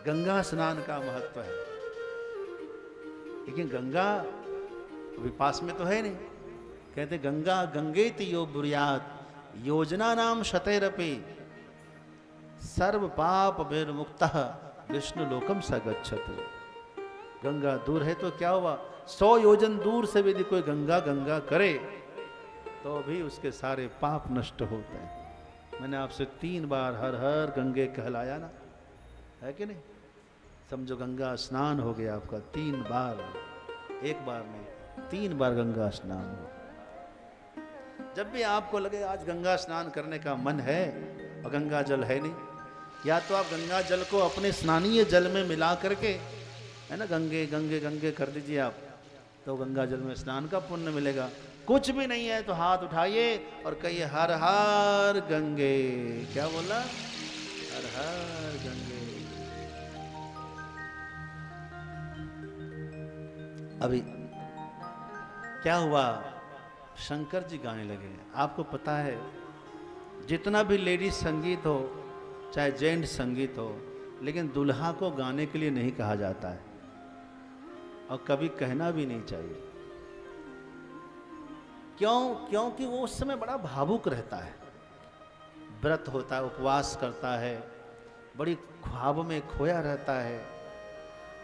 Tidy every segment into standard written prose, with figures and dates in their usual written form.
गंगा स्नान का महत्व है। लेकिन गंगा विपास में तो है नहीं। कहते गंगा गंगेति यो ब्रूयात् योजना नाम शतैरपि सर्व पाप विर्मुक्तः विष्णु लोकम स गच्छति। गंगा दूर है तो क्या हुआ, 100 योजन दूर से भी यदि कोई गंगा गंगा करे तो भी उसके सारे पाप नष्ट होते हैं। मैंने आपसे 3 बार हर हर गंगे कहलाया ना, है कि नहीं? समझो गंगा स्नान हो गया आपका 3 बार, 1 बार नहीं 3 बार गंगा स्नान हो। जब भी आपको लगे आज गंगा स्नान करने का मन है और गंगा जल है नहीं, या तो आप गंगा जल को अपने स्नानीय जल में मिला करके, है ना, गंगे गंगे गंगे कर दीजिए आप, तो गंगा जल में स्नान का पुण्य मिलेगा। कुछ भी नहीं है तो हाथ उठाइए और कहिए हर हर गंगे। क्या बोला? हर हर गंगे। अभी क्या हुआ, शंकर जी गाने लगे। आपको पता है जितना भी लेडीज संगीत हो चाहे जेंट संगीत हो, लेकिन दुल्हा को गाने के लिए नहीं कहा जाता है और कभी कहना भी नहीं चाहिए। क्यों? क्योंकि वो उस समय बड़ा भावुक रहता है, व्रत होता है, उपवास करता है, बड़ी ख्वाब में खोया रहता है,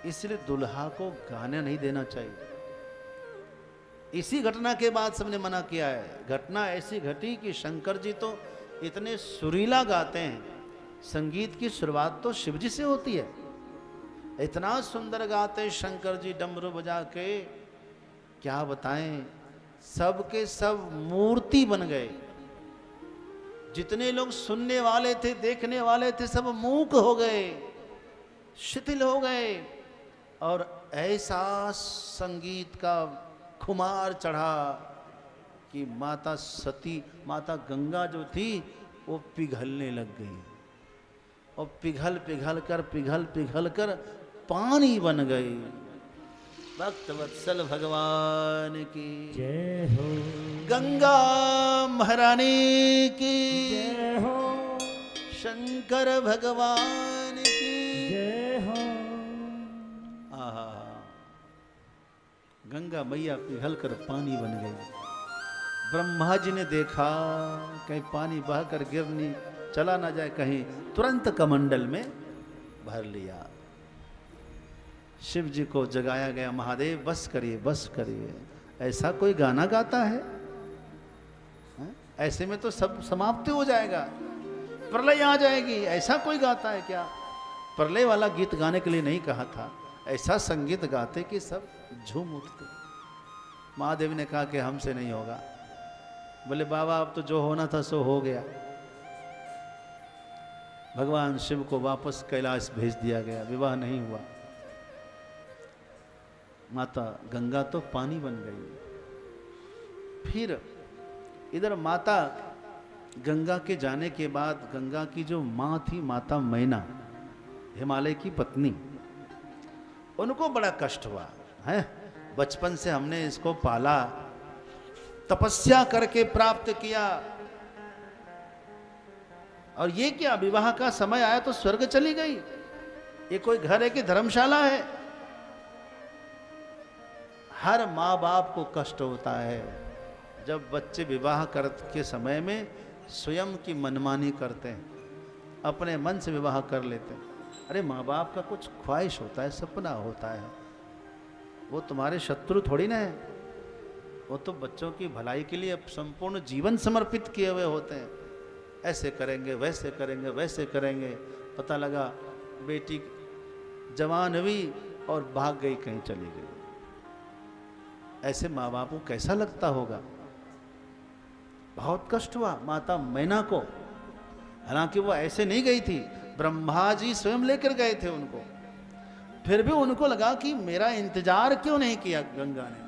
इसलिए दुल्हा को गाने नहीं देना चाहिए। इसी घटना के बाद सबने मना किया है। घटना ऐसी घटी कि शंकर जी तो इतने सुरीला गाते हैं, संगीत की शुरुआत तो शिव जी से होती है। इतना सुंदर गाते शंकर जी डमरू बजा के, क्या बताएं, सबके सब मूर्ति बन गए। जितने लोग सुनने वाले थे, देखने वाले थे, सब मूक हो गए, शिथिल हो गए। और ऐसा संगीत का खुमार चढ़ा कि माता सती, माता गंगा जो थी वो पिघलने लग गई और पिघल पिघल कर पानी बन गई। भक्त वत्सल भगवान की जय हो, गंगा महारानी की जय हो, शंकर भगवान की जय हो। आहा, गंगा मैया पिघल कर पानी बन गई। ब्रह्मा जी ने देखा कहीं पानी बहकर गिरनी चला ना जाए कहीं, तुरंत कमंडल में भर लिया। शिव जी को जगाया गया, महादेव बस करिए बस करिए। ऐसा कोई गाना गाता है? ऐसे में तो सब समाप्ति हो जाएगा, प्रलय आ जाएगी। ऐसा कोई गाता है क्या? प्रलय वाला गीत गाने के लिए नहीं कहा था, ऐसा संगीत गाते कि सब झूम उठते। महादेव ने कहा कि हमसे नहीं होगा। बोले बाबा अब तो जो होना था सो हो गया। भगवान शिव को वापस कैलाश भेज दिया गया, विवाह नहीं हुआ। माता गंगा तो पानी बन गई। फिर इधर माता गंगा के जाने के बाद गंगा की जो माँ थी, माता मैना, हिमालय की पत्नी, उनको बड़ा कष्ट हुआ है। बचपन से हमने इसको पाला, तपस्या करके प्राप्त किया, और ये क्या विवाह का समय आया तो स्वर्ग चली गई। ये कोई घर है कि धर्मशाला है? हर माँ बाप को कष्ट होता है जब बच्चे विवाह कर के समय में स्वयं की मनमानी करते हैं, अपने मन से विवाह कर लेते हैं। अरे माँ बाप का कुछ ख्वाहिश होता है, सपना होता है, वो तुम्हारे शत्रु थोड़ी ना है। वो तो बच्चों की भलाई के लिए संपूर्ण जीवन समर्पित किए हुए होते हैं। ऐसे करेंगे, वैसे करेंगे, वैसे करेंगे। पता लगा बेटी जवान हुई और भाग गई, कहीं चली गई। ऐसे माँ बाप को कैसा लगता होगा? बहुत कष्ट हुआ माता मैना को। हालांकि वो ऐसे नहीं गई थी, ब्रह्मा जी स्वयं लेकर गए थे उनको। फिर भी उनको लगा कि मेरा इंतजार क्यों नहीं किया गंगा ने,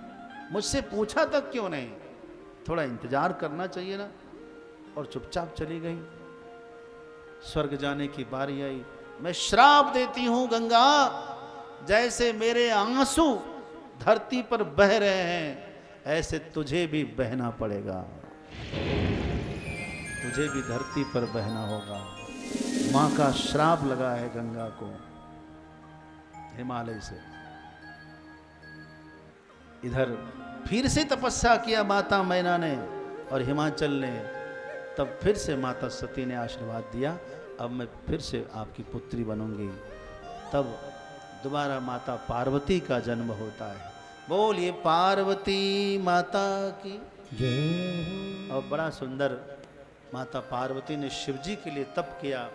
मुझसे पूछा तक क्यों नहीं, थोड़ा इंतजार करना चाहिए ना। और चुपचाप चली गई। स्वर्ग जाने की बारी आई। मैं श्राप देती हूं गंगा, जैसे मेरे आंसू धरती पर बह रहे हैं, ऐसे तुझे भी बहना पड़ेगा, तुझे भी धरती पर बहना होगा। माँ का श्राप लगा है गंगा को। हिमालय से। इधर फिर से तपस्या किया माता मैना ने और हिमाचल ने, तब फिर से माता सती ने आशीर्वाद दिया, अब मैं फिर से आपकी पुत्री बनूंगी। तब दोबारा माता पार्वती का जन्म होता है। बोलिए पार्वती माता की जय हो। और बड़ा सुंदर माता पार्वती ने शिवजी के लिए तप किया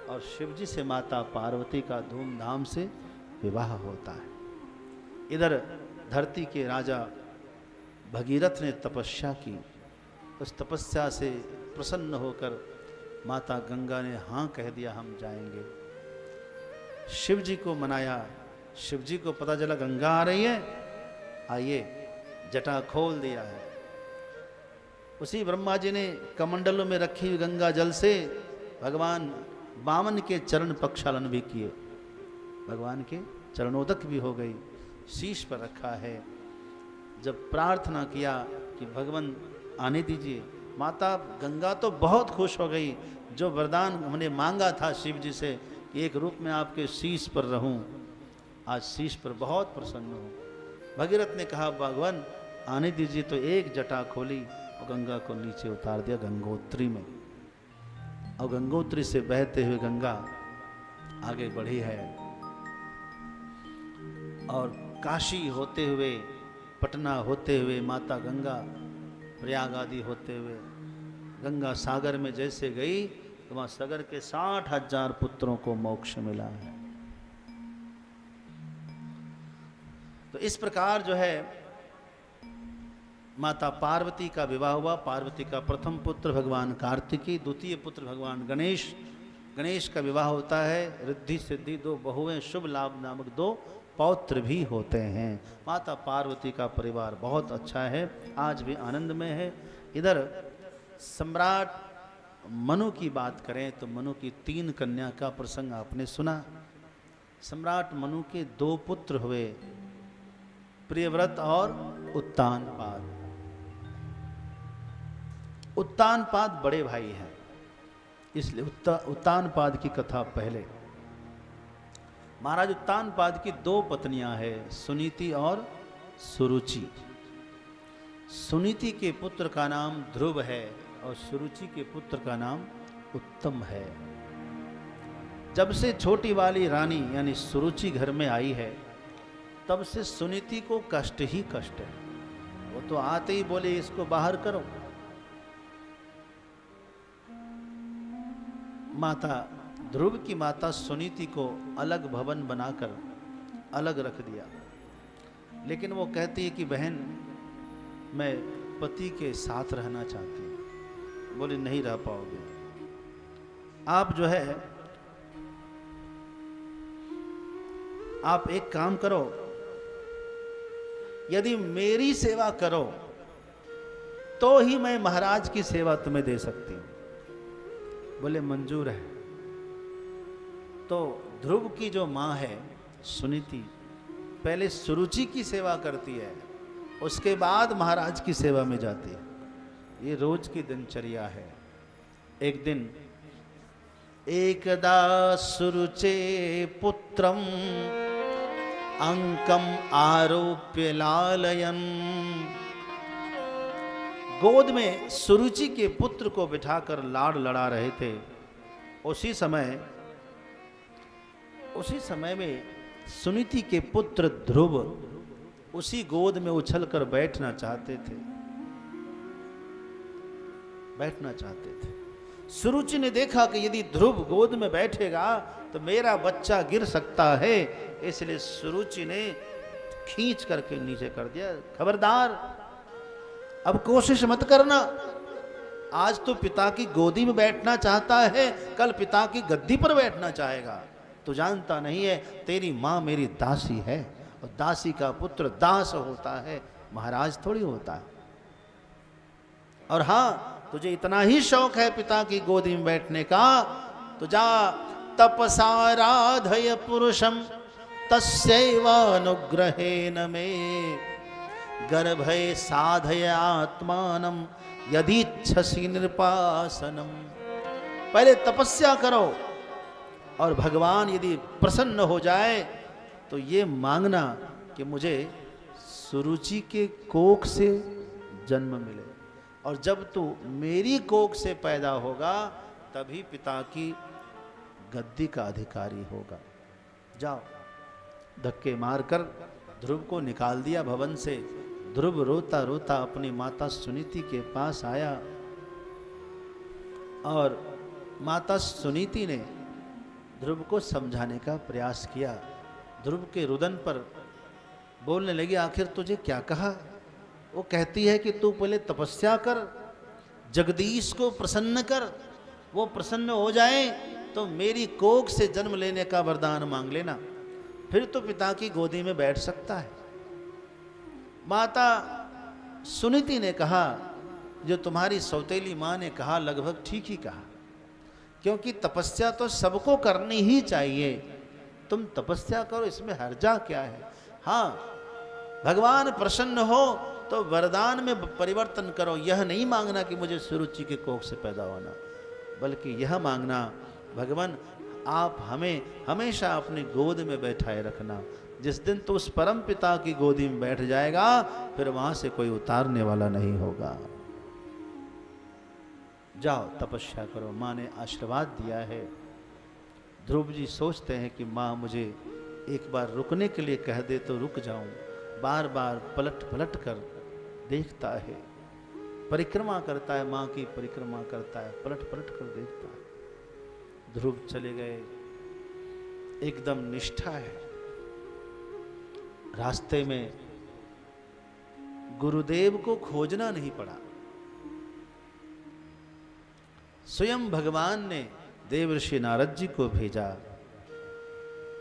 और शिवजी से माता पार्वती का धूमधाम से विवाह होता है। इधर धरती के राजा भगीरथ ने तपस्या की, उस तपस्या से प्रसन्न होकर माता गंगा ने हाँ कह दिया, हम जाएंगे। शिव जी को मनाया, शिव जी को पता चला गंगा आ रही है, आइए, जटा खोल दिया है। उसी ब्रह्मा जी ने कमंडलों में रखी हुई गंगा जल से भगवान वामन के चरण प्रक्षालन भी किए, भगवान के चरणोदक भी हो गई, शीश पर रखा है। जब प्रार्थना किया कि भगवान आने दीजिए, माता गंगा तो बहुत खुश हो गई। जो वरदान हमने मांगा था शिव जी से कि एक रूप में आपके शीश पर रहूं, आज शीश पर बहुत प्रसन्न हूँ। भगीरथ ने कहा भगवान आने दीजिए, तो एक जटा खोली और गंगा को नीचे उतार दिया गंगोत्री में, और गंगोत्री से बहते हुए गंगा आगे बढ़ी है और काशी होते हुए, पटना होते हुए, माता गंगा प्रयाग आदि होते हुए गंगा सागर में जैसे गई तो वहाँ सागर के 60,000 पुत्रों को मोक्ष मिला है। तो इस प्रकार जो है माता पार्वती का विवाह हुआ। पार्वती का प्रथम पुत्र भगवान कार्तिकी, द्वितीय पुत्र भगवान गणेश, गणेश का विवाह होता है। रिद्धि सिद्धि 2 बहुएं, शुभ लाभ नामक 2 पौत्र भी होते हैं। माता पार्वती का परिवार बहुत अच्छा है, आज भी आनंद में है। इधर सम्राट मनु की बात करें तो मनु की 3 कन्या का प्रसंग आपने सुना। सम्राट मनु के 2 पुत्र हुए, प्रियव्रत और उत्तानपाद। उत्तानपाद बड़े भाई हैं, इसलिए उत्तानपाद की कथा पहले। महाराज उत्तानपाद की 2 पत्नियां हैं, सुनीति और सुरुचि। सुनीति के पुत्र का नाम ध्रुव है और सुरुचि के पुत्र का नाम उत्तम है। जब से छोटी वाली रानी यानी सुरुचि घर में आई है, तब से सुनीति को कष्ट ही कष्ट है। वो तो आते ही बोले इसको बाहर करो। माता ध्रुव की माता सुनीति को अलग भवन बनाकर अलग रख दिया, लेकिन वो कहती है कि बहन मैं पति के साथ रहना चाहती हूँ। बोले नहीं रह पाओगे, आप जो है आप एक काम करो, यदि मेरी सेवा करो तो ही मैं महाराज की सेवा तुम्हें दे सकती हूँ। बोले मंजूर है। तो ध्रुव की जो माँ है सुनीति पहले सुरुचि की सेवा करती है, उसके बाद महाराज की सेवा में जाती है। ये रोज की दिनचर्या है। एक दिन एकदा सुरुचे पुत्रम अंकम आरोप्य लालयन। गोद में सुरुचि के पुत्र को बिठाकर लाड़ लड़ा रहे थे। उसी समय में सुनीति के पुत्र ध्रुव उसी गोद में उछलकर बैठना चाहते थे। सुरुचि ने देखा कि यदि ध्रुव गोद में बैठेगा तो मेरा बच्चा गिर सकता है, इसलिए सुरुचि ने खींच करके नीचे कर दिया। खबरदार, अब कोशिश मत करना। आज तो पिता की गोदी में बैठना चाहता है, कल पिता की गद्दी पर बैठना चाहेगा। तू जानता नहीं है तेरी माँ मेरी दासी है, और दासी का पुत्र दास होता है, महाराज थोड़ी होता है। और हाँ, तुझे इतना ही शौक है पिता की गोदी में बैठने का, तो जा तपसाराधय पुरुषम तस्यैवानुग्रहेण मे गर्भे साधय आत्मानम यदीच्छसि निर्पासनम। पहले तपस्या करो और भगवान यदि प्रसन्न हो जाए तो ये मांगना कि मुझे सुरुचि के कोख से जन्म मिले, और जब तू मेरी कोख से पैदा होगा तभी पिता की गद्दी का अधिकारी होगा। जाओ। धक्के मारकर ध्रुव को निकाल दिया भवन से। ध्रुव रोता रोता अपनी माता सुनीति के पास आया और माता सुनीति ने ध्रुव को समझाने का प्रयास किया। ध्रुव के रुदन पर बोलने लगी, आखिर तुझे क्या कहा? वो कहती है कि तू पहले तपस्या कर, जगदीश को प्रसन्न कर, वो प्रसन्न हो जाए तो मेरी कोख से जन्म लेने का वरदान मांग लेना, फिर तो पिता की गोदी में बैठ सकता है। माता सुनीति ने कहा, जो तुम्हारी सौतेली माँ ने कहा लगभग ठीक ही कहा, क्योंकि तपस्या तो सबको करनी ही चाहिए। तुम तपस्या करो, इसमें हर्जा क्या है? हाँ, भगवान प्रसन्न हो तो वरदान में परिवर्तन करो। यह नहीं मांगना कि मुझे सुरुचि के कोख से पैदा होना, बल्कि यह मांगना, भगवान आप हमें हमेशा अपनी गोद में बैठाए रखना। जिस दिन तो उस परम पिता की गोदी में बैठ जाएगा, फिर वहां से कोई उतारने वाला नहीं होगा। जाओ तपस्या करो, माँ ने आशीर्वाद दिया है। ध्रुव जी सोचते हैं कि माँ मुझे एक बार रुकने के लिए कह दे तो रुक जाऊं। बार बार पलट पलट कर देखता है, परिक्रमा करता है, माँ की परिक्रमा करता है, पलट पलट कर देखता है। ध्रुव चले गए, एकदम निष्ठा है। रास्ते में गुरुदेव को खोजना नहीं पड़ा, स्वयं भगवान ने देवर्षि नारद जी को भेजा,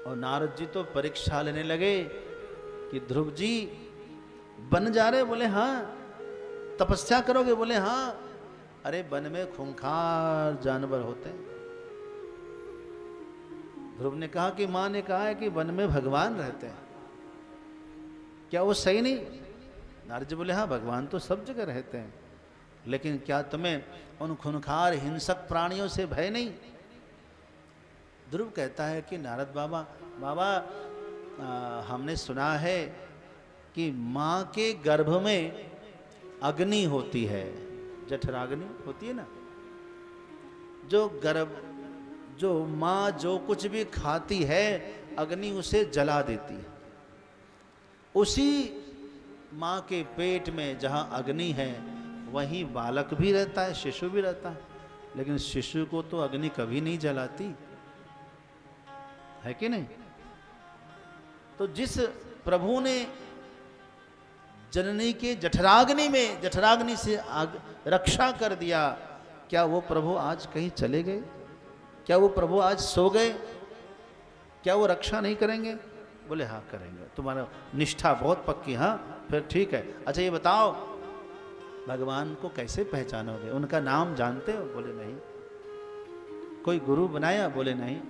और नारद जी तो परीक्षा लेने लगे कि ध्रुव जी बन जा रहे? बोले हाँ। तपस्या करोगे? बोले हाँ। अरे वन में खूंखार जानवर होते हैं। ध्रुव ने कहा कि माँ ने कहा है कि वन में भगवान रहते हैं, क्या वो सही नहीं? नारद जी बोले हाँ, भगवान तो सब जगह रहते हैं, लेकिन क्या तुम्हें उन खूंखार हिंसक प्राणियों से भय नहीं? ध्रुव कहता है कि नारद बाबा हमने सुना है कि माँ के गर्भ में अग्नि होती है, जठराग्नि होती है ना, जो माँ जो कुछ भी खाती है अग्नि उसे जला देती है। उसी माँ के पेट में जहाँ अग्नि है वहीं बालक भी रहता है, शिशु भी रहता है, लेकिन शिशु को तो अग्नि कभी नहीं जलाती है कि नहीं? तो जिस प्रभु ने जननी के जठराग्नि से रक्षा कर दिया, क्या वो प्रभु आज कहीं चले गए? क्या वो प्रभु आज सो गए? क्या वो रक्षा नहीं करेंगे? बोले हाँ करेंगे, तुम्हारा निष्ठा बहुत पक्की। हाँ फिर ठीक है। अच्छा ये बताओ, भगवान को कैसे पहचानोगे? उनका नाम जानते हो? बोले नहीं। कोई गुरु बनाया? बोले नहीं।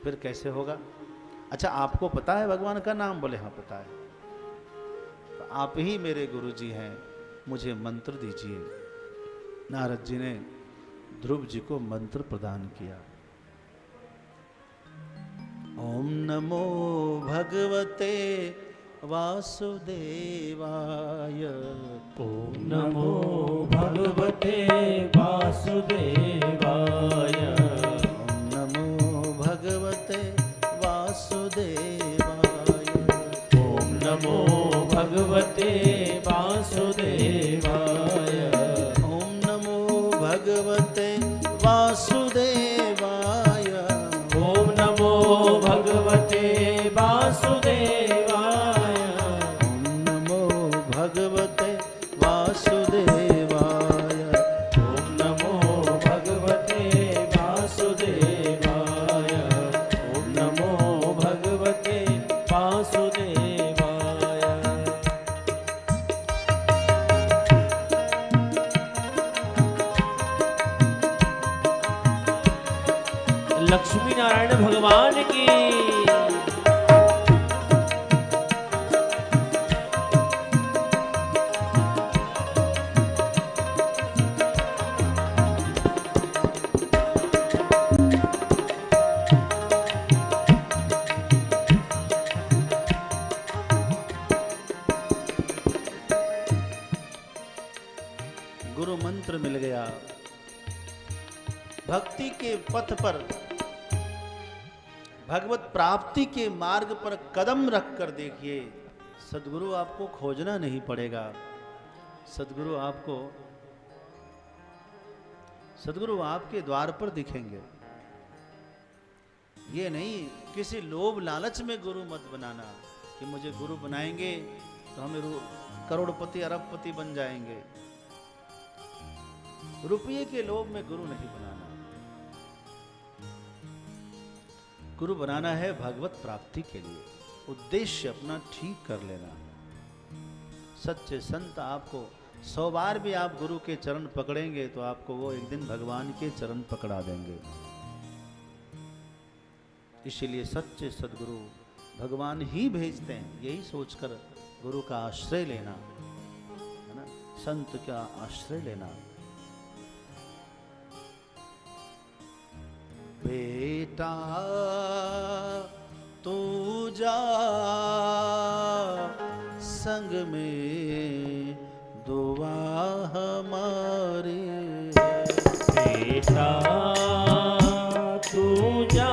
फिर कैसे होगा? अच्छा आपको पता है भगवान का नाम? बोले हाँ पता है। तो आप ही मेरे गुरु जी हैं, मुझे मंत्र दीजिए। नारद जी ने ध्रुव जी को मंत्र प्रदान किया। ओम नमो भगवते वासुदेवाय। ओम नमो भगवते वासुदेवाय। ओम नमो भगवते वासुदेवाय। ओम नमो भगवते वासुदेवाय। ओम नमो भगवते वासुदेवाय। ओम नमो भगवते वासुदेवाय। ओम नमो भगवते वासुदेवाय। ओम नमो भगवते वासुदेवाय। ओम नमो भगवते वासुदेवाय। भक्ति के पथ पर, भगवत प्राप्ति के मार्ग पर कदम रख कर देखिए, सदगुरु आपको खोजना नहीं पड़ेगा। सदगुरु आपके द्वार पर दिखेंगे। ये नहीं किसी लोभ लालच में गुरु मत बनाना कि मुझे गुरु बनाएंगे तो हमें करोड़पति अरबपति बन जाएंगे। रुपये के लोभ में गुरु नहीं बनाना। गुरु बनाना है भगवत प्राप्ति के लिए, उद्देश्य अपना ठीक कर लेना। सच्चे संत आपको 100 बार भी आप गुरु के चरण पकड़ेंगे तो आपको वो एक दिन भगवान के चरण पकड़ा देंगे। इसीलिए सच्चे सदगुरु भगवान ही भेजते हैं, यही सोचकर गुरु का आश्रय लेना है ना, संत का आश्रय लेना। बेटा तू जा संग में दुआ हमारी, बेटा तू जा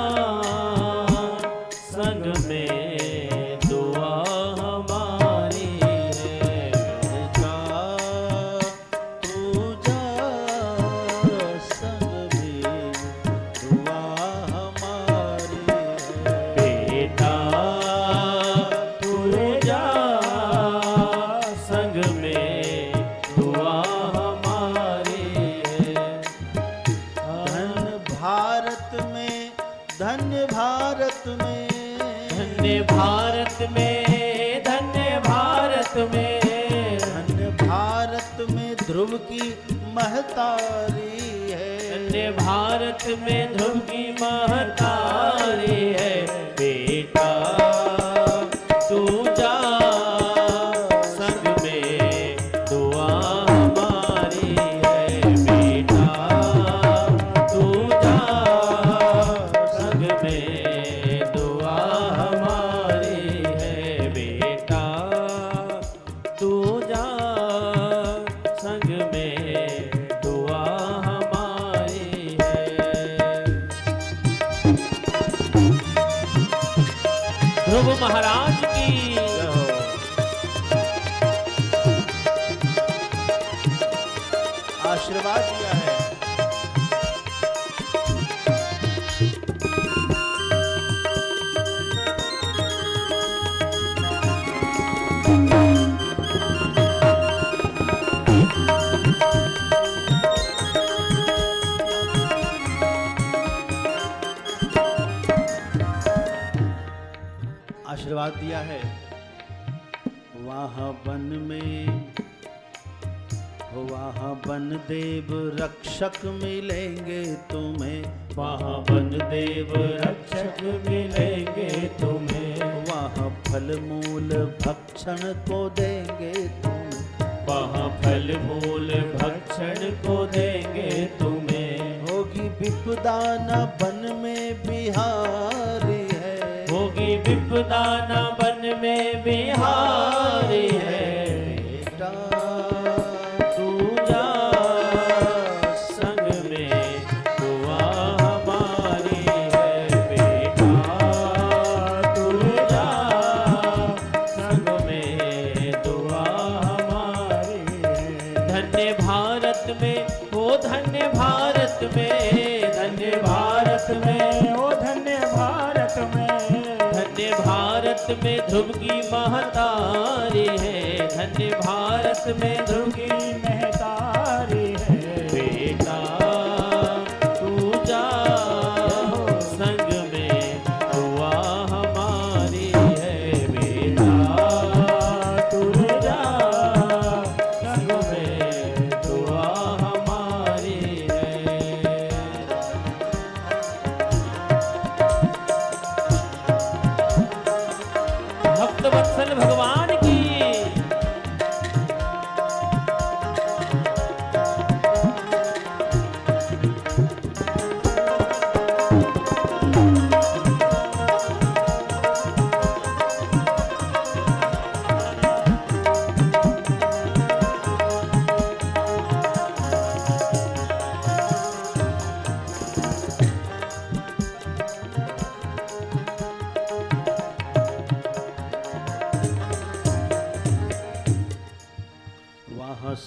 संग में दुआ हमारी है। बेटा तू जा संग में दुआ हमारी है। बेटा तू जा संग में दुआ हमारी है। धन्य भारत में, धन्य भारत में, धन्य भारत में, धन्य भारत में, धन्य भारत में ध्रुव की महतारी है। धन्य भारत में ध्रुव की महतारी है। बेटा तू जा संग में दुआ हमारी है। बेटा तू जा संग में दुआ हमारी है। बेटा तू जा संग में दुआ हमारी है। ध्रुव महाराज की आशीर्वाद दिया है। आशीर्वाद दिया है। वहाँ वन में, वहाँ वन देव रक्षक मिलेंगे तुम्हें। वहाँ वन देव रक्षक मिलेंगे तुम्हें। वहाँ फल मूल भक्षण को देंगे तुम्हें। वहाँ फल मूल भक्षण को देंगे तुम्हें। होगी विपदा न वन में बिहारी है। होगी विपदा न वन में बिहारी है। बेटा तू जा संग में दुआ हमारी है। बेटा तू जा संग में दुआ हमारी है। धन्य भारत में, ओ धन्य भारत में, धन्य भारत में, ओ धन्य भारत में, धन्य भारत में ध्रुव की महतारी है। धन्य भारत में ध्रुव की महतारी है। बेटा तू जा संग में दुआ हमारी है। बेटा तू जा संग में दुआ हमारी है। भक्त वत्सल भगवान की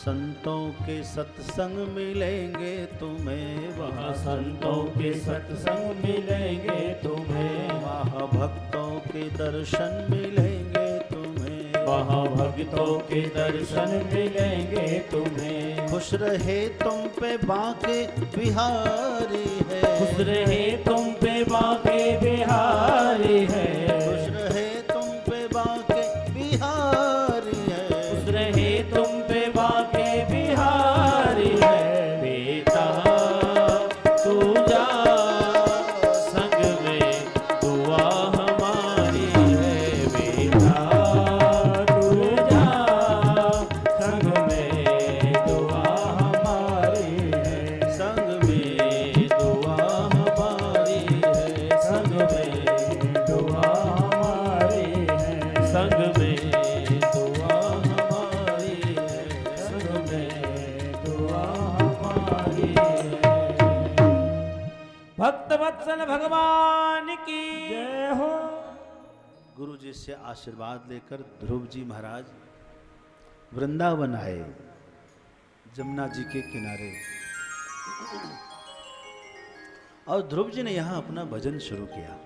संतों के सत्संग मिलेंगे तुम्हें, वहाँ संतों के सत्संग मिलेंगे तुम्हें, वहाँ भक्तों के दर्शन मिलेंगे तुम्हें, वहाँ भक्तों के दर्शन मिलेंगे तुम्हें। खुश रहे तुम पे बाके बिहारी है, खुश रहे तुम पे बाके बिहारी है, खुश रहे तुम पे बाके बिहारी है, खुश रहे तुम पे बाके बिहारी है। बेटा तू जा संग में दुआ हमारी है, बेटा तू जा संग में दुआ हमारी है, संग में दुआ हमारी है, संग में दुआ हमारी है, संग में दुआ हमारी है। संग में दुआ हमारी है। भक्त वत्सल भगवान की जय हो। गुरु जी से आशीर्वाद लेकर ध्रुव जी महाराज वृंदावन आए, जमुना जी के किनारे, और ध्रुव जी ने यहाँ अपना भजन शुरू किया।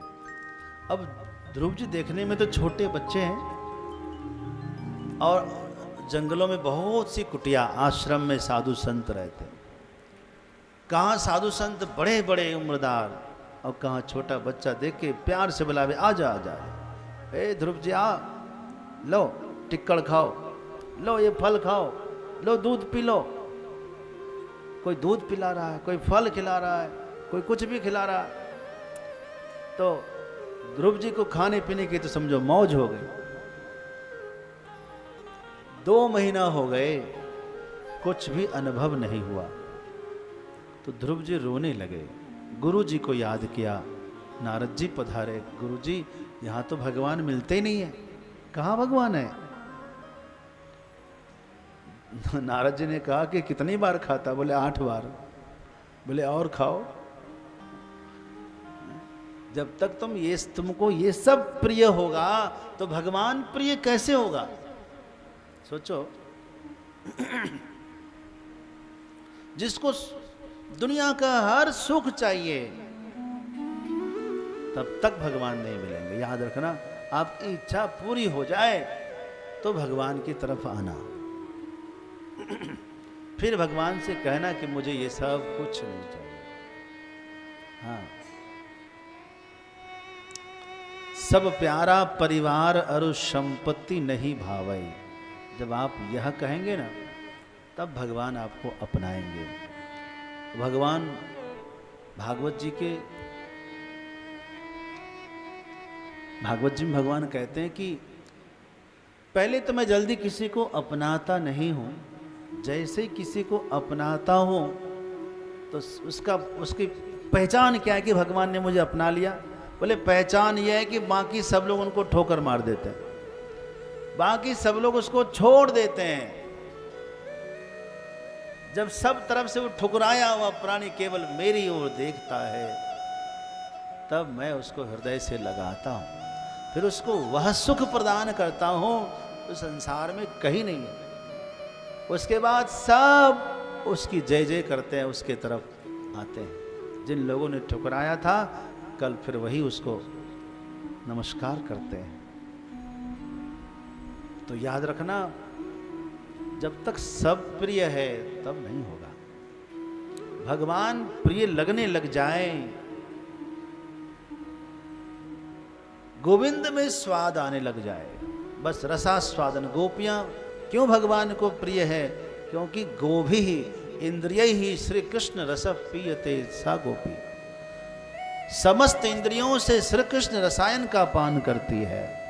अब ध्रुव जी देखने में तो छोटे बच्चे हैं, और जंगलों में बहुत सी कुटिया आश्रम में साधु संत रहते हैं। कहाँ साधु संत बड़े बड़े उम्रदार, और कहाँ छोटा बच्चा देख के प्यार से बुलावे, आ जा आ जा, ए ध्रुव जी आ, लो टिक्कड़ खाओ, लो ये फल खाओ, लो दूध पी लो। कोई दूध पिला रहा है, कोई फल खिला रहा है, कोई कुछ भी खिला रहा है। तो ध्रुव जी को खाने पीने की तो समझो मौज हो गई। 2 महीना हो गए, कुछ भी अनुभव नहीं हुआ। तो ध्रुव जी रोने लगे, गुरु जी को याद किया। नारद जी पधारे, गुरु जी यहाँ तो भगवान मिलते ही नहीं है, कहाँ भगवान है? नारद जी ने कहा कि कितनी बार खाता? बोले 8 बार। बोले और खाओ। जब तक तुमको ये सब प्रिय होगा तो भगवान प्रिय कैसे होगा? सोचो, जिसको दुनिया का हर सुख चाहिए तब तक भगवान नहीं मिलेंगे। याद रखना, आपकी इच्छा पूरी हो जाए तो भगवान की तरफ आना, फिर भगवान से कहना कि मुझे ये सब कुछ नहीं चाहिए। हाँ, सब प्यारा परिवार अरु संपत्ति नहीं भावई। जब आप यह कहेंगे ना, तब भगवान आपको अपनाएंगे। भगवान भागवत जी में भगवान कहते हैं कि पहले तो मैं जल्दी किसी को अपनाता नहीं हूं, जैसे ही किसी को अपनाता हूं तो उसकी पहचान क्या है कि भगवान ने मुझे अपना लिया? बोले पहचान यह है कि बाकी सब लोग उनको ठोकर मार देते हैं, बाकी सब लोग उसको छोड़ देते हैं। जब सब तरफ से वो ठुकराया हुआ प्राणी केवल मेरी ओर देखता है, तब मैं उसको हृदय से लगाता हूं, फिर उसको वह सुख प्रदान करता हूं तो संसार में कहीं नहीं है। उसके बाद सब उसकी जय जय करते हैं, उसके तरफ आते हैं। जिन लोगों ने ठुकराया था, कल फिर वही उसको नमस्कार करते हैं। तो याद रखना, जब तक सब प्रिय है तब नहीं होगा। भगवान प्रिय लगने लग जाए, गोविंद में स्वाद आने लग जाए, बस रसास्वादन। गोपियां क्यों भगवान को प्रिय है? क्योंकि गोभी ही इंद्रिय ही श्री कृष्ण रस पीयते सा गोपी। समस्त इंद्रियों से श्री कृष्ण रसायन का पान करती है।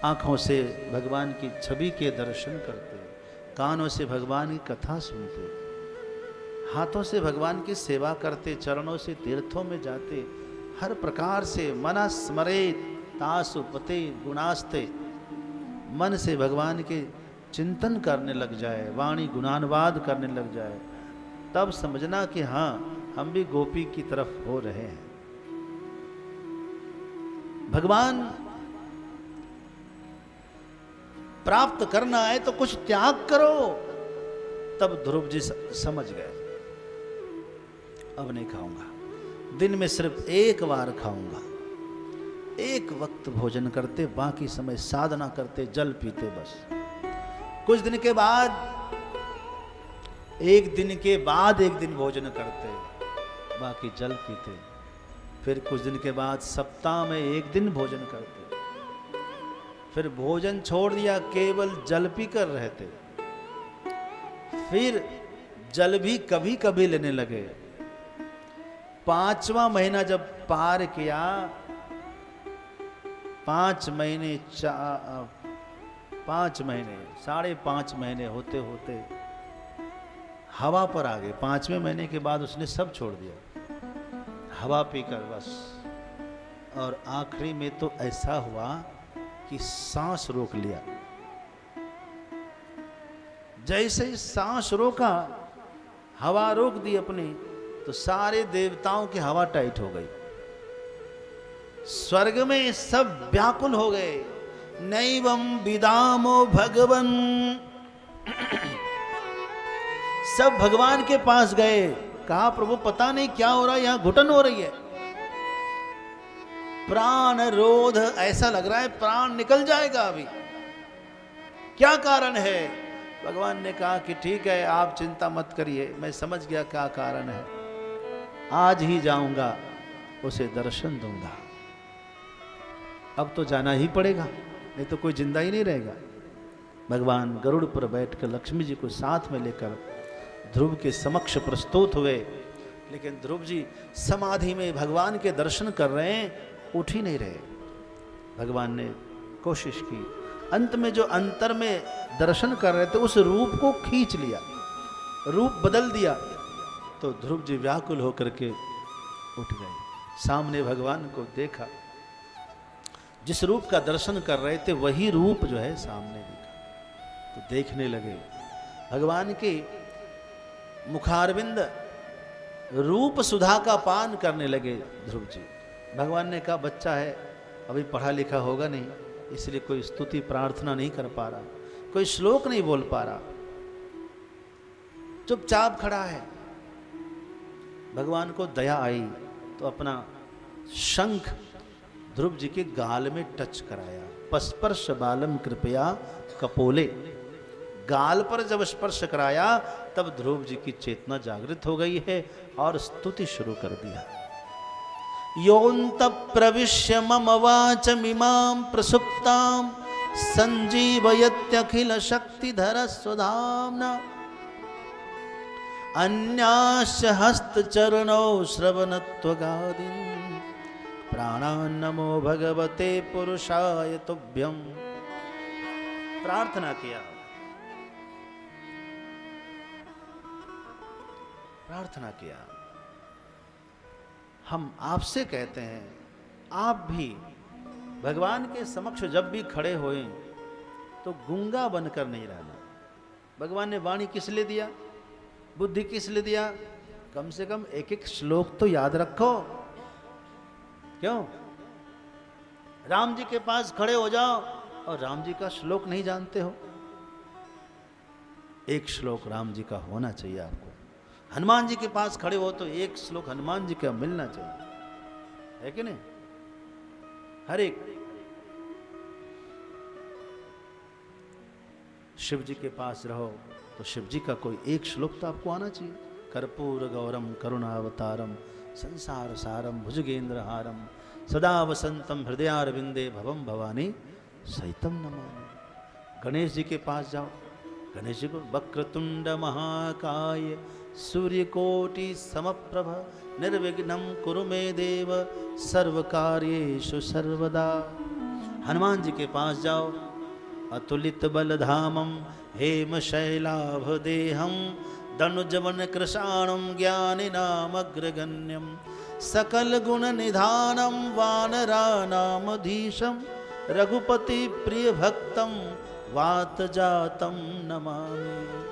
आंखों से भगवान की छवि के दर्शन करते, कानों से भगवान की कथा सुनते, हाथों से भगवान की सेवा करते, चरणों से तीर्थों में जाते, हर प्रकार से मन स्मरेत तासुपते गुणास्ते। मन से भगवान के चिंतन करने लग जाए, वाणी गुणानुवाद करने लग जाए, तब समझना कि हाँ, हम भी गोपी की तरफ हो रहे हैं। भगवान प्राप्त करना है तो कुछ त्याग करो। तब ध्रुव जी समझ गए, अब नहीं खाऊंगा, दिन में सिर्फ एक बार खाऊंगा। एक वक्त भोजन करते, बाकी समय साधना करते, जल पीते बस। कुछ दिन के बाद एक दिन भोजन करते, बाकी जल पीते। फिर कुछ दिन के बाद सप्ताह में एक दिन भोजन करते। फिर भोजन छोड़ दिया, केवल जल पी कर रहते। फिर जल भी कभी कभी लेने लगे। 5वां महीना जब पार किया, 5 महीने 5.5 महीने होते होते हवा पर आ गए। 5वें महीने के बाद उसने सब छोड़ दिया, हवा पीकर बस। और आखिरी में तो ऐसा हुआ कि सांस रोक लिया। जैसे ही सांस रोका, हवा रोक दी अपनी, तो सारे देवताओं की हवा टाइट हो गई। स्वर्ग में सब व्याकुल हो गए। नैवं विदामो भगवन, सब भगवान के पास गए, कहा प्रभु पता नहीं क्या हो रहा है, यहां घुटन हो रही है, प्राण रोध, ऐसा लग रहा है प्राण निकल जाएगा अभी, क्या कारण है? भगवान ने कहा कि ठीक है, आप चिंता मत करिए, मैं समझ गया क्या कारण है, आज ही जाऊंगा, उसे दर्शन दूंगा। अब तो जाना ही पड़ेगा, नहीं तो कोई जिंदा ही नहीं रहेगा। भगवान गरुड़ पर बैठकर लक्ष्मी जी को साथ में लेकर ध्रुव के समक्ष प्रस्तुत हुए। लेकिन ध्रुव जी समाधि में भगवान के दर्शन कर रहे हैं, उठ ही नहीं रहे। भगवान ने कोशिश की, अंत में जो अंतर में दर्शन कर रहे थे उस रूप को खींच लिया, रूप बदल दिया, तो ध्रुव जी व्याकुल होकर के उठ गए। सामने भगवान को देखा, जिस रूप का दर्शन कर रहे थे वही रूप जो है सामने दिखा, तो देखने लगे। भगवान के मुखारविंद रूप सुधा का पान करने लगे ध्रुव जी। भगवान ने कहा बच्चा है, अभी पढ़ा लिखा होगा नहीं, इसलिए कोई स्तुति प्रार्थना नहीं कर पा रहा, कोई श्लोक नहीं बोल पा रहा, चुपचाप खड़ा है। भगवान को दया आई तो अपना शंख ध्रुव जी के गाल में टच कराया। पस्पर्श बालम कृपया कपोले, गाल पर जब स्पर्श कराया तब ध्रुव जी की चेतना जागृत हो गई है और स्तुति शुरू कर दिया। योऽन्त प्रविश्य मम वाचमिमां प्रसुप्तां संजीवयत्यखिल शक्तिधर स्वधाम्ना, अन्यास्य हस्तचरणौ श्रवणत्वगादीन् प्राणान् नमो भगवते पुरुषाय तुभ्यं। प्रार्थना किया, प्रार्थना किया। हम आपसे कहते हैं, आप भी भगवान के समक्ष जब भी खड़े होए तो गूंगा बनकर नहीं रहना। भगवान ने वाणी किस लिए दिया, बुद्धि किस लिए दिया? कम से कम एक एक श्लोक तो याद रखो। क्यों? राम जी के पास खड़े हो जाओ और राम जी का श्लोक नहीं जानते हो? एक श्लोक राम जी का होना चाहिए आपको। हनुमान जी के पास खड़े हो तो एक श्लोक हनुमान जी का मिलना चाहिए, है कि नहीं? हर एक। शिव जी के पास रहो तो शिव जी का कोई एक श्लोक तो आपको आना चाहिए। कर्पूर गौरम करुणावतारम संसार सारम भुजगेंद्र हारम सदा वसंतम हृदयारविंदे भवम भवानी सहितम नमामि। गणेश जी के पास जाओ, गणेश जी को वक्रतुंड महाकाय सूर्यकोटि समप्रभ निर्विघ्नं कुरु मे देव सर्वकार्येषु सर्वदा। हनुमान जी के पास जाओ, अतुलित बलधामं हेम शैलाभदेहं दनुजवन कृशाणं ज्ञानिनामग्रगण्यं सकल गुण निधानं वानराणामधीशं रघुपति प्रिय भक्तं वात जातं नमामि।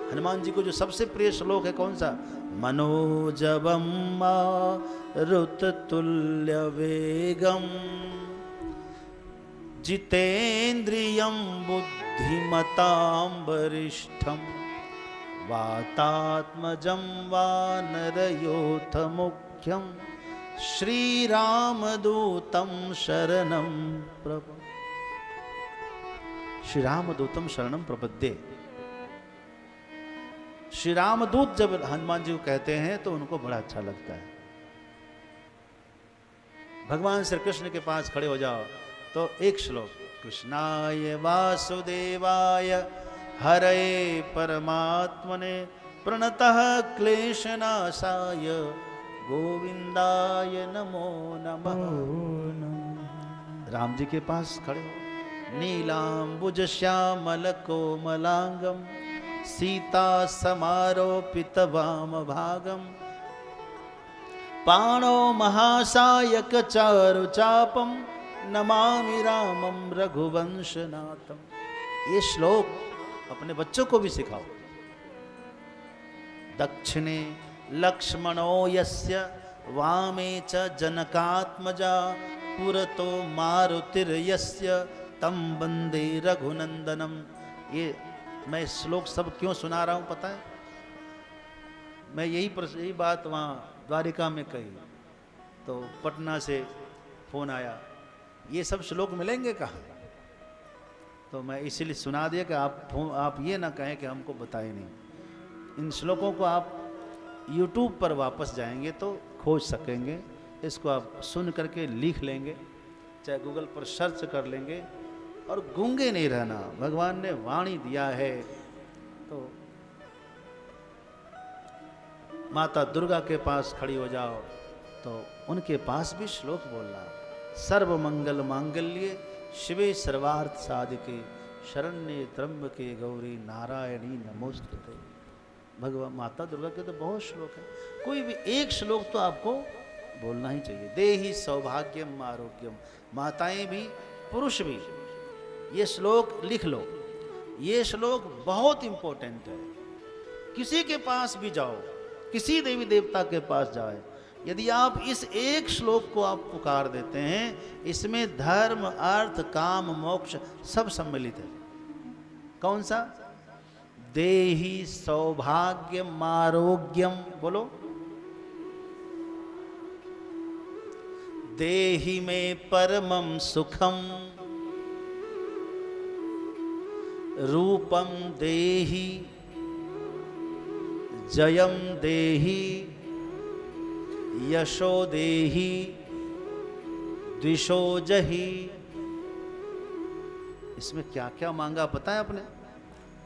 हनुमान जी को जो सबसे प्रिय श्लोक है कौन सा? मनोजवम मारुततुल्य वेगम जितेन्द्रियं बुद्धिमतां वरिष्ठं वातात्मजं वानरयोथ मुख्यं श्रीरामदूतं शरणं श्री रामदूतम शरणम प्रपद्ये। श्री रामदूत जब हनुमान जी को कहते हैं तो उनको बड़ा अच्छा लगता है। भगवान श्री कृष्ण के पास खड़े हो जाओ तो एक श्लोक, कृष्णाय वासुदेवाय हरे परमात्मने प्रणतः क्लेशनाशाय गोविंदाय नमो नमः। राम जी के पास खड़े हो, नीलांबुज श्यामल कोमलांगम सीता समारोपित वाम भागम पाणो महासायक चारु चापम नमामि रामम रघुवंशनाथम। ये श्लोक अपने बच्चों को भी सिखाओ। दक्षिणे लक्ष्मणो यस्य वामे च जनकात्मजा पुरतो मारुतिर्यस्य तम वंदे रघुनंदनम। ये मैं श्लोक सब क्यों सुना रहा हूं पता है? मैं यही बात वहाँ द्वारिका में कही तो पटना से फोन आया, ये सब श्लोक मिलेंगे कहाँ? तो मैं इसीलिए सुना दिया कि आप ये ना कहें कि हमको बताए नहीं। इन श्लोकों को आप YouTube पर वापस जाएंगे तो खोज सकेंगे। इसको आप सुन करके लिख लेंगे, चाहे गूगल पर सर्च कर लेंगे, और गूंगे नहीं रहना। भगवान ने वाणी दिया है तो माता दुर्गा के पास खड़ी हो जाओ तो उनके पास भी श्लोक बोलना। सर्व मंगल मांगल्ये शिवे सर्वार्थ साधिके शरण्ये त्र्यंबके गौरी नारायणी नमोस्तुते। भगवान माता दुर्गा के तो बहुत श्लोक है, कोई भी एक श्लोक तो आपको बोलना ही चाहिए। देहि सौभाग्यम आरोग्यम। माताएं भी पुरुष भी ये श्लोक लिख लो। ये श्लोक बहुत इंपॉर्टेंट है। किसी के पास भी जाओ, किसी देवी देवता के पास जाए, यदि आप इस एक श्लोक को आप पुकार देते हैं, इसमें धर्म अर्थ काम मोक्ष सब सम्मिलित है। कौन सा? देहि सौभाग्यम आरोग्यम। बोलो, देहि में परमं सुखम रूपम देहि जयम देहि यशो देहि द्विषो जहि। इसमें क्या क्या मांगा पता है आपने?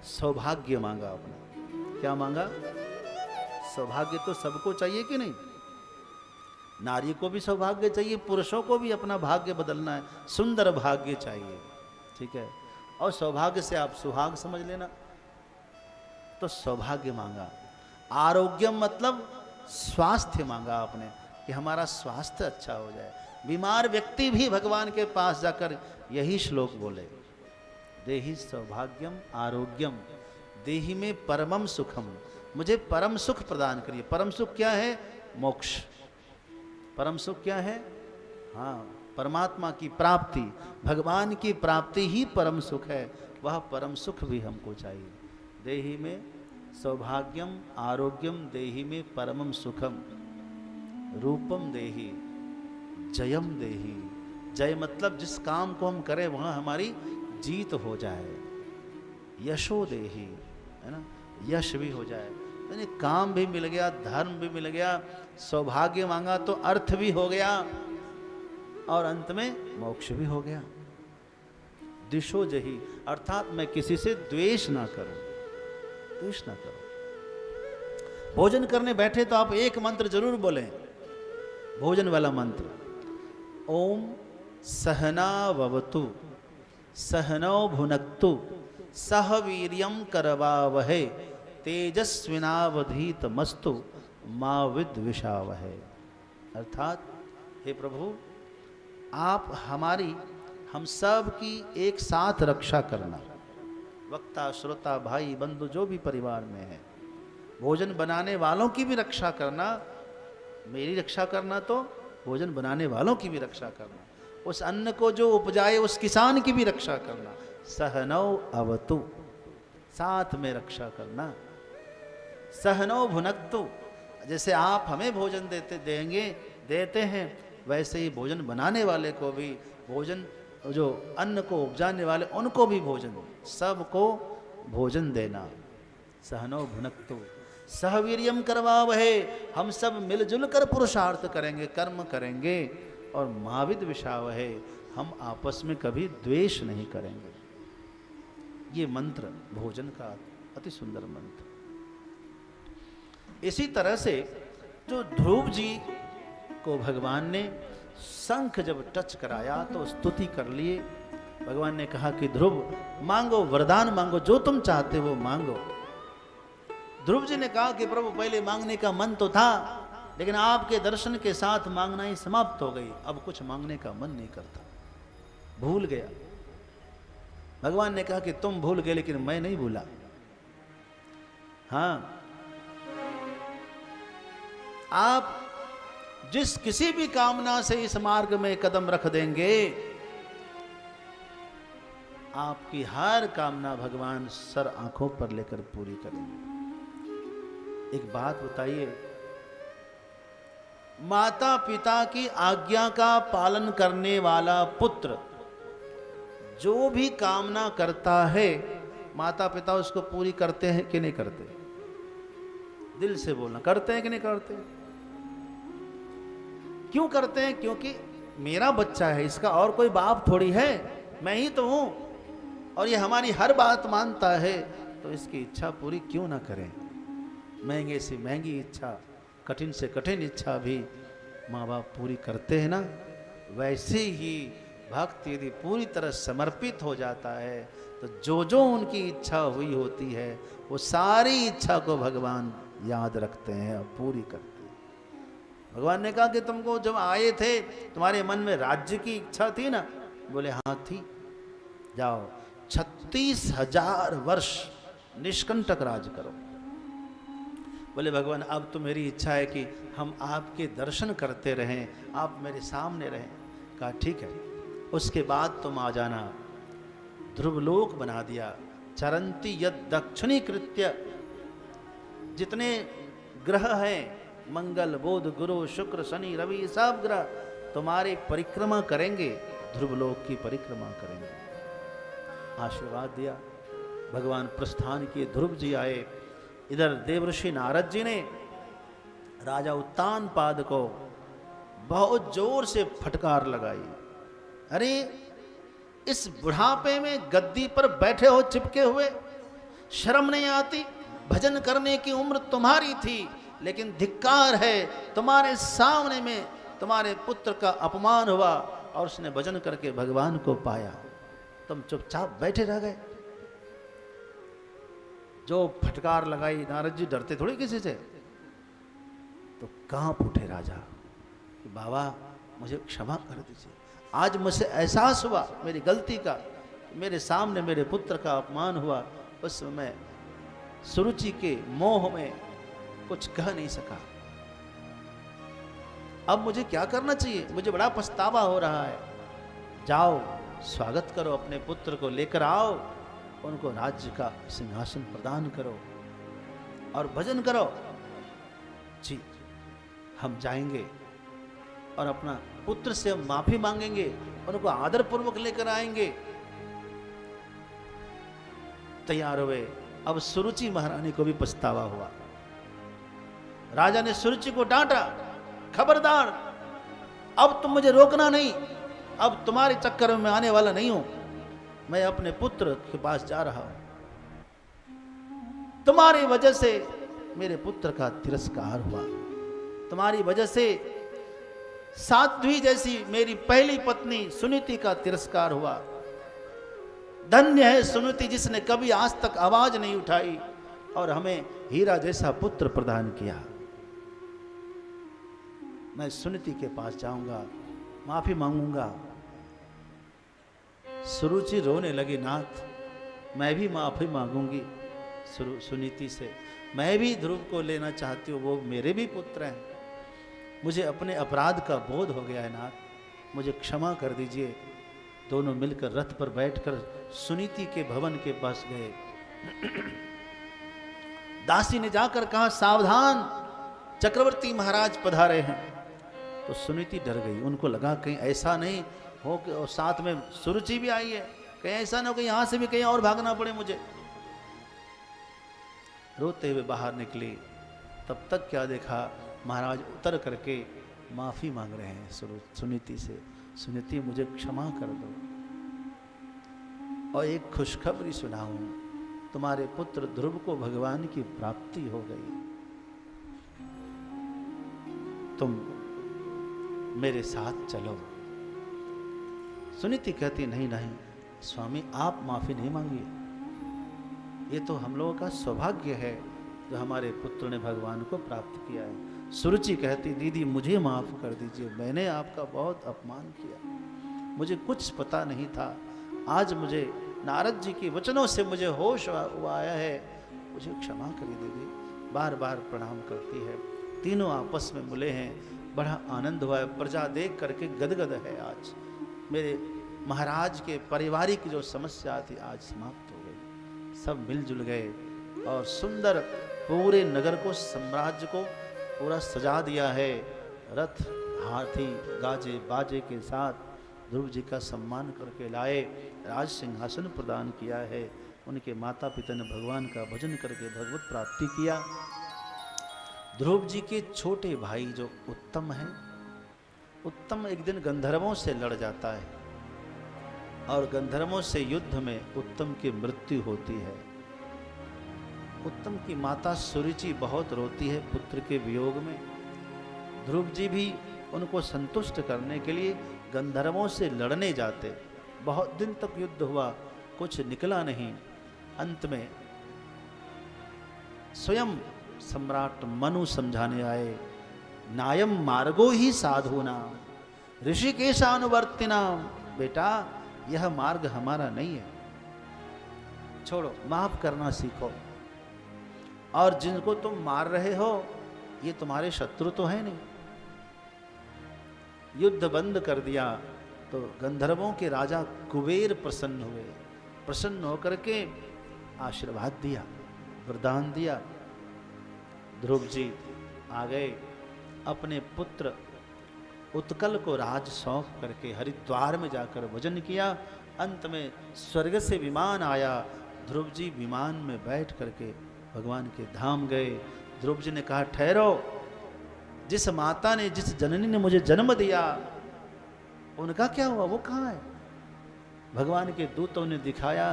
सौभाग्य मांगा आपने। क्या मांगा? सौभाग्य तो सबको चाहिए कि नहीं? नारी को भी सौभाग्य चाहिए, पुरुषों को भी अपना भाग्य बदलना है, सुंदर भाग्य चाहिए, ठीक है। और सौभाग्य से आप सुहाग समझ लेना। तो सौभाग्य मांगा। आरोग्यम मतलब स्वास्थ्य मांगा आपने कि हमारा स्वास्थ्य अच्छा हो जाए। बीमार व्यक्ति भी भगवान के पास जाकर यही श्लोक बोले, देहि सौभाग्यम आरोग्यम देहि में परमम सुखम। मुझे परम सुख प्रदान करिए। परम सुख क्या है? मोक्ष। परम सुख क्या है? हाँ, परमात्मा की प्राप्ति, भगवान की प्राप्ति ही परम सुख है। वह परम सुख भी हमको चाहिए। देहि में सौभाग्यम आरोग्यम देहि में परमम सुखम रूपम देहि जयम देहि। जय मतलब जिस काम को हम करें वहाँ हमारी जीत हो जाए। यशो देहि, है ना, यश भी हो जाए, यानी काम भी मिल गया, धर्म भी मिल गया, सौभाग्य मांगा तो अर्थ भी हो गया, और अंत में मोक्ष भी हो गया। दिशो जही अर्थात मैं किसी से द्वेष ना करूं, द्वेष ना करो। भोजन करने बैठे तो आप एक मंत्र जरूर बोलें, भोजन वाला मंत्र, ओम सहनाववतु सहनौ भुनक्तु सह वीर्यं करवावहै तेजस्विनावधीतमस्तु मा विद्विषावहै। अर्थात हे प्रभु, आप हमारी हम सब की एक साथ रक्षा करना। वक्ता श्रोता भाई बंधु जो भी परिवार में है, भोजन बनाने वालों की भी रक्षा करना। मेरी रक्षा करना तो भोजन बनाने वालों की भी रक्षा करना। उस अन्न को जो उपजाए उस किसान की भी रक्षा करना। सहनौ अवतु, साथ में रक्षा करना। सहनो भुनक्तु, जैसे आप हमें भोजन देते हैं, वैसे ही भोजन बनाने वाले को भी भोजन, जो अन्न को उपजाने वाले उनको भी भोजन, सबको भोजन देना। सहनो भुनक्तु सहवीर्यम करवावहे, हम सब मिलजुल कर पुरुषार्थ करेंगे, कर्म करेंगे। और महाविद विषावहे, हम आपस में कभी द्वेष नहीं करेंगे। ये मंत्र भोजन का अति सुंदर मंत्र। इसी तरह से जो ध्रुव जी को भगवान ने शंख जब टच कराया तो स्तुति कर लिए। भगवान ने कहा कि ध्रुव मांगो, वरदान मांगो, जो तुम चाहते हो मांगो। ध्रुव जी ने कहा कि प्रभु पहले मांगने का मन तो था, लेकिन आपके दर्शन के साथ मांगना ही समाप्त हो गई, अब कुछ मांगने का मन नहीं करता, भूल गया। भगवान ने कहा कि तुम भूल गए लेकिन मैं नहीं भूला। हाँ, आप जिस किसी भी कामना से इस मार्ग में कदम रख देंगे, आपकी हर कामना भगवान सर आंखों पर लेकर पूरी करेंगे। एक बात बताइए, माता पिता की आज्ञा का पालन करने वाला पुत्र जो भी कामना करता है, माता पिता उसको पूरी करते हैं कि नहीं करते? दिल से बोलना, करते हैं कि नहीं करते? क्यों करते हैं? क्योंकि मेरा बच्चा है, इसका और कोई बाप थोड़ी है, मैं ही तो हूं, और ये हमारी हर बात मानता है, तो इसकी इच्छा पूरी क्यों ना करें। महंगे से महंगी इच्छा, कठिन से कठिन इच्छा भी माँ बाप पूरी करते हैं ना। वैसे ही भक्त यदि पूरी तरह समर्पित हो जाता है, तो जो जो उनकी इच्छा हुई होती है, वो सारी इच्छा को भगवान याद रखते हैं और पूरी करते हैं। भगवान ने कहा कि तुमको जब आए थे, तुम्हारे मन में राज्य की इच्छा थी ना? बोले हाँ थी। जाओ 36,000 वर्ष निष्कंटक राज करो। बोले भगवान अब तो मेरी इच्छा है कि हम आपके दर्शन करते रहें, आप मेरे सामने रहें। कहा ठीक है, उसके बाद तुम आ जाना। ध्रुवलोक बना दिया। चरंती यद दक्षिणी कृत्य, जितने ग्रह हैं, मंगल बुध गुरु शुक्र शनि रवि, सब ग्रह तुम्हारी परिक्रमा करेंगे, ध्रुवलोक की परिक्रमा करेंगे। आशीर्वाद दिया। भगवान प्रस्थान किए, ध्रुव जी आए। इधर देवर्षि नारद जी ने राजा उत्तानपाद को बहुत जोर से फटकार लगाई। अरे इस बुढ़ापे में गद्दी पर बैठे हो चिपके हुए, शर्म नहीं आती? भजन करने की उम्र तुम्हारी थी, लेकिन धिक्कार है, तुम्हारे सामने में तुम्हारे पुत्र का अपमान हुआ और उसने भजन करके भगवान को पाया, तुम चुपचाप बैठे रह गए। जो फटकार लगाई, नारद जी डरते थोड़ी किसी से, तो कांप उठे राजा कि बाबा मुझे क्षमा कर दीजिए, आज मुझसे एहसास हुआ मेरी गलती का, मेरे सामने मेरे पुत्र का अपमान हुआ, उस समय सुरुचि के मोह में कुछ कह नहीं सका। अब मुझे क्या करना चाहिए? मुझे बड़ा पछतावा हो रहा है। जाओ स्वागत करो, अपने पुत्र को लेकर आओ, उनको राज्य का सिंहासन प्रदान करो और भजन करो। जी हम जाएंगे और अपना पुत्र से हम माफी मांगेंगे, उनको आदर पूर्वक लेकर आएंगे। तैयार हुए। अब सुरुचि महारानी को भी पछतावा हुआ। राजा ने सुरुचि को डांटा, खबरदार अब तुम मुझे रोकना नहीं, अब तुम्हारे चक्कर में मैं आने वाला नहीं हूं, मैं अपने पुत्र के पास जा रहा हूं। तुम्हारी वजह से मेरे पुत्र का तिरस्कार हुआ, तुम्हारी वजह से साध्वी जैसी मेरी पहली पत्नी सुनीति का तिरस्कार हुआ। धन्य है सुनीति जिसने कभी आज तक आवाज नहीं उठाई और हमें हीरा जैसा पुत्र प्रदान किया। मैं सुनीति के पास जाऊंगा, माफी मांगूंगा। सुरुचि रोने लगी, नाथ मैं भी माफी मांगूंगी सुनीति से, मैं भी ध्रुव को लेना चाहती हूँ, वो मेरे भी पुत्र हैं, मुझे अपने अपराध का बोध हो गया है नाथ, मुझे क्षमा कर दीजिए। दोनों मिलकर रथ पर बैठकर सुनीति के भवन के पास गए। दासी ने जाकर कहा सावधान, चक्रवर्ती महाराज पधारे हैं। तो सुनीति डर गई, उनको लगा कहीं ऐसा नहीं हो कि, और साथ में सुरुचि भी आई है, कहीं ऐसा ना हो कि यहां से भी कहीं और भागना पड़े मुझे। रोते हुए बाहर निकली, तब तक क्या देखा, महाराज उतर करके माफी मांग रहे हैं सुनीति से, सुनीति मुझे क्षमा कर दो और एक खुशखबरी सुनाऊं, तुम्हारे पुत्र ध्रुव को भगवान की प्राप्ति हो गई, तुम मेरे साथ चलो। सुनीति कहती नहीं नहीं स्वामी, आप माफी नहीं मांगिए, ये तो हम लोगों का सौभाग्य है जो हमारे पुत्र ने भगवान को प्राप्त किया है। सुरुचि कहती दीदी मुझे माफ कर दीजिए, मैंने आपका बहुत अपमान किया, मुझे कुछ पता नहीं था, आज मुझे नारद जी के वचनों से मुझे होश हुआ आया है, मुझे क्षमा करिए दीदी। बार बार प्रणाम करती है। तीनों आपस में मिले हैं, बड़ा आनंद हुआ है, प्रजा देख करके गदगद है। आज मेरे महाराज के पारिवारिक जो समस्या थी आज समाप्त हो गई, सब मिलजुल गए और सुंदर पूरे नगर को, साम्राज्य को पूरा सजा दिया है। रथ हाथी गाजे बाजे के साथ ध्रुव जी का सम्मान करके लाए, राज सिंहासन प्रदान किया है। उनके माता पिता ने भगवान का भजन करके भगवत प्राप्ति किया। ध्रुव जी के छोटे भाई जो उत्तम है, उत्तम एक दिन गंधर्वों से लड़ जाता है और गंधर्वों से युद्ध में उत्तम की मृत्यु होती है। उत्तम की माता सुरुचि बहुत रोती है पुत्र के वियोग में। ध्रुव जी भी उनको संतुष्ट करने के लिए गंधर्वों से लड़ने जाते। बहुत दिन तक युद्ध हुआ, कुछ निकला नहीं। अंत में स्वयं सम्राट मनु समझाने आए, नायम मार्गो ही साधुना ऋषिकेशानुवर्तिना, बेटा यह मार्ग हमारा नहीं है, छोड़ो, माफ करना सीखो। और जिनको तुम मार रहे हो ये तुम्हारे शत्रु तो है नहीं। युद्ध बंद कर दिया तो गंधर्वों के राजा कुबेर प्रसन्न हुए। प्रसन्न होकर के आशीर्वाद दिया, वरदान दिया। ध्रुव जी आ गए, अपने पुत्र उत्कल को राज सौंप करके हरिद्वार में जाकर भजन किया। अंत में स्वर्ग से विमान आया, ध्रुव जी विमान में बैठ करके भगवान के धाम गए। ध्रुव जी ने कहा ठहरो, जिस माता ने, जिस जननी ने मुझे जन्म दिया उनका क्या हुआ, वो कहाँ है? भगवान के दूतों ने दिखाया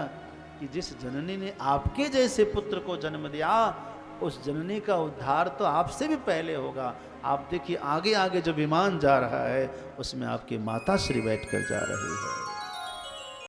कि जिस जननी ने आपके जैसे पुत्र को जन्म दिया उस जननी का उद्धार तो आपसे भी पहले होगा। आप देखिए आगे आगे जो विमान जा रहा है उसमें आपकी माता श्री बैठ कर जा रही है।